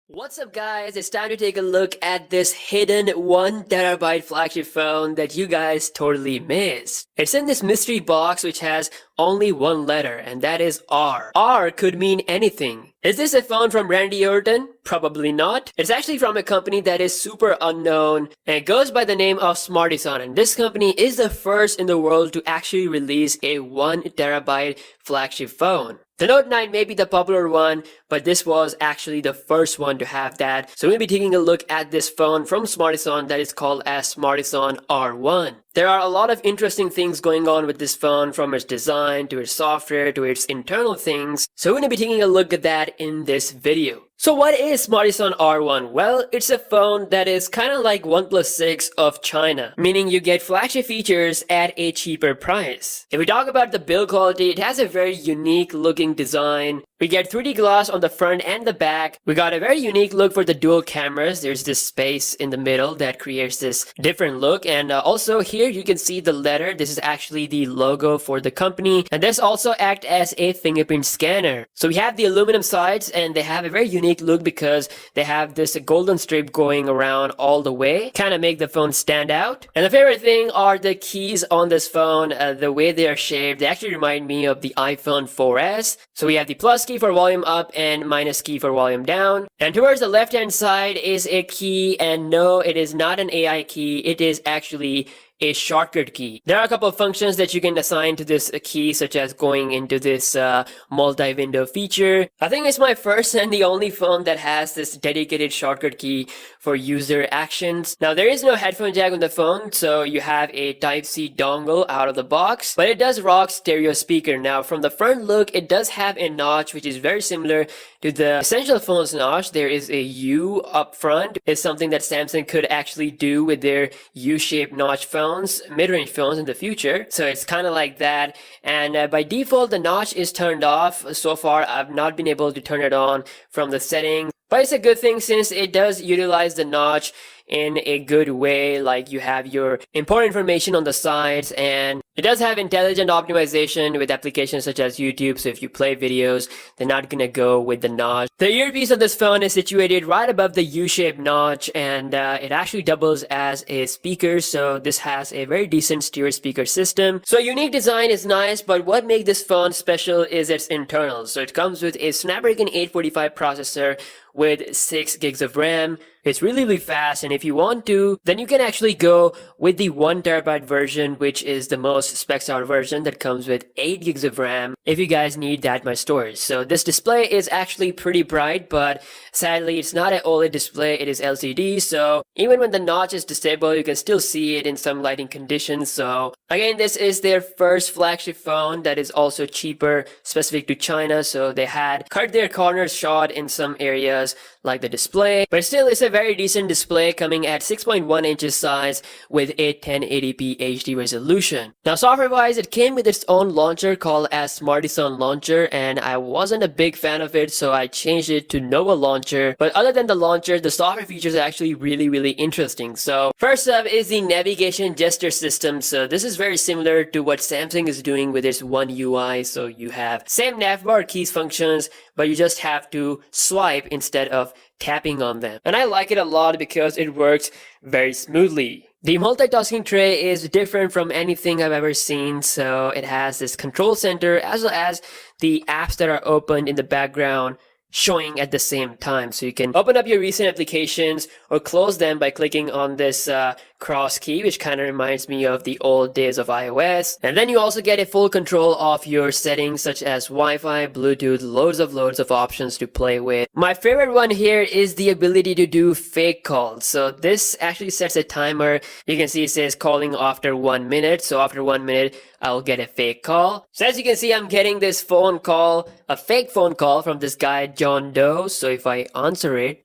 What's up guys, it's time to take a look at this hidden 1TB flagship phone that you guys totally missed. It's in this mystery box which has only one letter and that is R. R could mean anything. Is this a phone from Randy Orton? Probably not. It's actually from a company that is super unknown and it goes by the name of Smartisan, and this company is the first in the world to actually release a 1TB flagship phone. The Note 9 may be the popular one, but this was actually the first one to have that. So we'll be taking a look at this phone from Smartisan that is called as Smartisan R1. There are a lot of interesting things going on with this phone, from its design to its software to its internal things. So we're going to be taking a look at that in this video. So what is Smartisan R1? Well, it's a phone that is kind of like OnePlus 6 of China, meaning you get flagship features at a cheaper price. If we talk about the build quality, it has a very unique looking design. We get 3D glass on the front and the back. We got a very unique look for the dual cameras. There's this space in the middle that creates this different look, and also here you can see the letter. This is actually the logo for the company, and this also acts as a fingerprint scanner. So we have the aluminum sides and they have a very unique look because they have this golden strip going around all the way, kind of make the phone stand out. And the favorite thing are the keys on this phone. The way they are shaped, they actually remind me of the iPhone 4S. So we have the plus key for volume up and minus key for volume down. And towards the left hand side is a key, and no, it is not an AI key, it is actually a shortcut key. There are a couple of functions that you can assign to this key, such as going into this multi-window feature. I think it's my first and the only phone that has this dedicated shortcut key for user actions. Now there is no headphone jack on the phone, so you have a Type-C dongle out of the box, but it does rock stereo speaker. Now from the front look, it does have a notch which is very similar to the Essential phone's notch. There is a U up front. It's something that Samsung could actually do with their U-shaped notch phone, mid-range phones in the future. So it's kind of like that, and by default the notch is turned off. So far I've not been able to turn it on from the settings, but it's a good thing since it does utilize the notch in a good way. Like, you have your important information on the sides, and it does have intelligent optimization with applications such as YouTube. So if you play videos, they're not gonna go with the notch. The earpiece of this phone is situated right above the U-shaped notch, and it actually doubles as a speaker. So this has a very decent stereo speaker system. So unique design is nice, but what makes this phone special is its internals. So it comes with a Snapdragon 845 processor with 6 gigs of RAM. It's really fast, and if you want to, then you can actually go with the 1TB version, which is the most specs out version that comes with 8 gigs of RAM if you guys need that much storage. So this display is actually pretty bright, but sadly it's not an OLED display, it is LCD. So even when the notch is disabled, you can still see it in some lighting conditions. So again, this is their first flagship phone that is also cheaper, specific to China. So they had cut their corners short in some areas like the display, but still it's a very decent display, coming at 6.1 inches size with a 1080p HD resolution. Now software wise, it came with its own launcher called as Smartisan Launcher, and I wasn't a big fan of it, so I changed it to Nova Launcher. But other than the launcher, the software features are actually really interesting. So first up is the navigation gesture system. So this is very similar to what Samsung is doing with its One UI. So you have same navbar keys functions, but you just have to swipe instead of tapping on them. And I like it a lot because it works very smoothly. The multitasking tray is different from anything I've ever seen. So it has this control center as well as the apps that are opened in the background showing at the same time. So you can open up your recent applications or close them by clicking on this cross key, which kind of reminds me of the old days of iOS. And then you also get a full control of your settings such as Wi-Fi, Bluetooth, loads of options to play with. My favorite one here is the ability to do fake calls. So this actually sets a timer. You can see it says calling after 1 minute. So after 1 minute, I'll get a fake call. So as you can see, I'm getting this phone call, a fake phone call from this guy, John Doe. So if I answer it,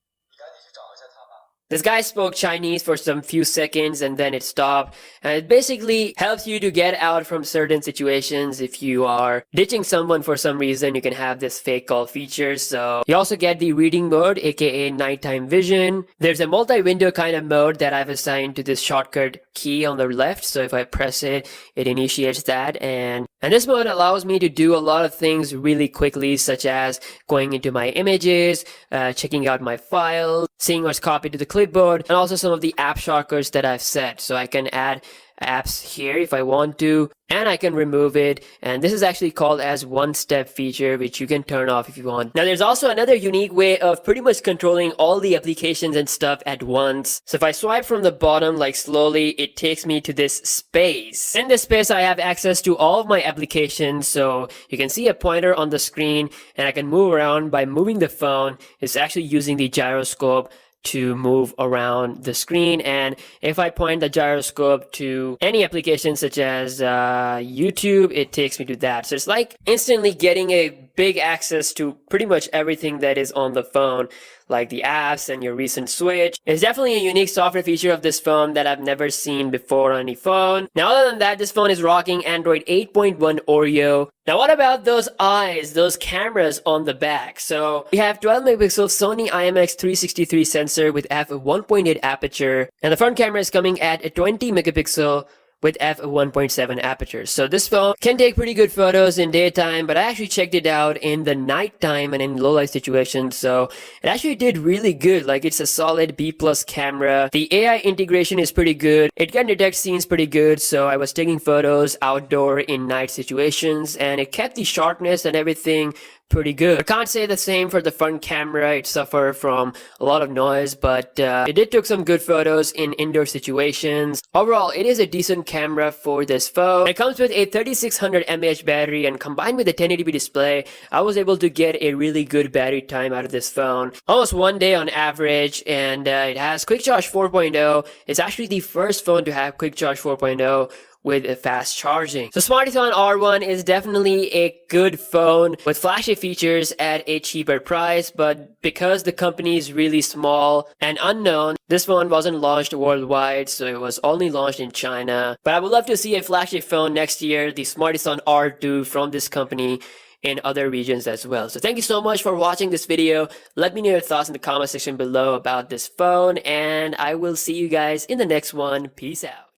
This guy spoke Chinese for some few seconds and then it stopped. And it basically helps you to get out from certain situations. If you are ditching someone for some reason, you can have this fake call feature. So you also get the reading mode, aka nighttime vision. There's a multi-window kind of mode that I've assigned to this shortcut key on the left. So if I press it, it initiates that. And this mode allows me to do a lot of things really quickly, such as going into my images, checking out my files, seeing what's copied to the clipboard, and also some of the app shortcuts that I've set. So I can add apps here if I want to, and I can remove it. And this is actually called as one-step feature, which you can turn off if you want. Now there's also another unique way of pretty much controlling all the applications and stuff at once. So if I swipe from the bottom like slowly, it takes me to this space. In this space I have access to all of my applications, so you can see a pointer on the screen and I can move around by moving the phone. It's actually using the gyroscope to move around the screen, and if I point the gyroscope to any application such as YouTube, it takes me to that. So it's like instantly getting a big access to pretty much everything that is on the phone, like the apps and your recent switch. It's definitely a unique software feature of this phone that I've never seen before on any phone. Now other than that, this phone is rocking Android 8.1 Oreo. Now what about those eyes, those cameras on the back? So we have 12 megapixel Sony IMX363 sensor with f1.8 aperture, and the front camera is coming at a 20 megapixel with f1.7 aperture. So this phone can take pretty good photos in daytime, but I actually checked it out in the nighttime and in low light situations. So it actually did really good. Like, it's a solid B+ camera. The AI integration is pretty good. It can detect scenes pretty good. So I was taking photos outdoor in night situations and it kept the sharpness and everything pretty good. I can't say the same for the front camera. It suffered from a lot of noise, but it did took some good photos in indoor situations. Overall, it is a decent camera for this phone. It comes with a 3600 mAh battery, and combined with a 1080p display, I was able to get a really good battery time out of this phone. Almost 1 day on average, and it has Quick Charge 4.0. It's actually the first phone to have Quick Charge 4.0 with a fast charging. So SmartEthon R1 is definitely a good phone with flashy features at a cheaper price, but because the company is really small and unknown, this phone wasn't launched worldwide, so it was only launched in China. But I would love to see a flashy phone next year, the SmartEthon R2 from this company, in other regions as well. So thank you so much for watching this video. Let me know your thoughts in the comment section below about this phone, and I will see you guys in the next one. Peace out.